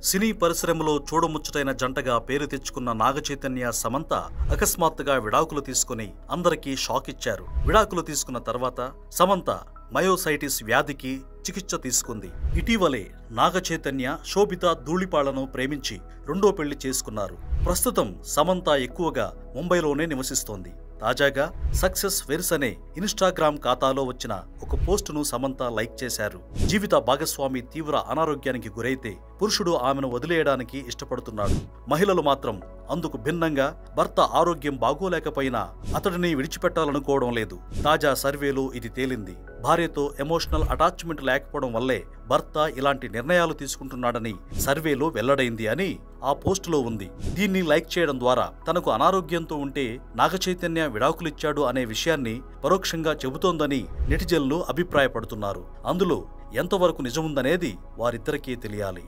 సినీ పరిశ్రమలో చూడముచ్చటైన జంటగా పేరు తెచ్చుకున్న నాగచైతన్య సమంత అకస్మాత్తుగా విడాకులు తీసుకుని అందరికీ షాక్ ఇచ్చారు. విడాకులు తీసుకున్న తర్వాత సమంత మయోసైటిస్ వ్యాధికి చికిత్స తీసుకుంది. ఇటీవలే నాగచైతన్య శోభిత ధూళిపాళ్లను ప్రేమించి రెండో పెళ్లి చేసుకున్నారు. ప్రస్తుతం సమంత ఎక్కువగా ముంబైలోనే నివసిస్తోంది. తాజాగా సక్సెస్ వెర్స్ అనే ఇన్స్టాగ్రామ్ ఖాతాలో వచ్చిన ఒక పోస్టును సమంత లైక్ చేశారు. జీవిత భాగస్వామి తీవ్ర అనారోగ్యానికి గురైతే పురుషుడు ఆమెను వదిలేయడానికి ఇష్టపడుతున్నాడు. మహిళలు మాత్రం అందుకు భిన్నంగా భర్త ఆరోగ్యం బాగోలేకపోయినా అతడిని విడిచిపెట్టాలనుకోవడం లేదు. తాజా సర్వేలో ఇది తేలింది. భార్యతో ఎమోషనల్ అటాచ్మెంట్ లేకపోవడం వల్లే భర్త ఇలాంటి నిర్ణయాలు తీసుకుంటున్నాడని సర్వేలో వెల్లడైంది అని ఆ పోస్టులో ఉంది. దీన్ని లైక్ చేయడం ద్వారా తనకు అనారోగ్యంతో ఉంటే నాగచైతన్య విడాకులిచ్చాడు అనే విషయాన్ని పరోక్షంగా చెబుతోందని నెటిజన్లు అభిప్రాయపడుతున్నారు. అందులో ఎంతవరకు నిజముందనేది వారిద్దరికీ తెలియాలి.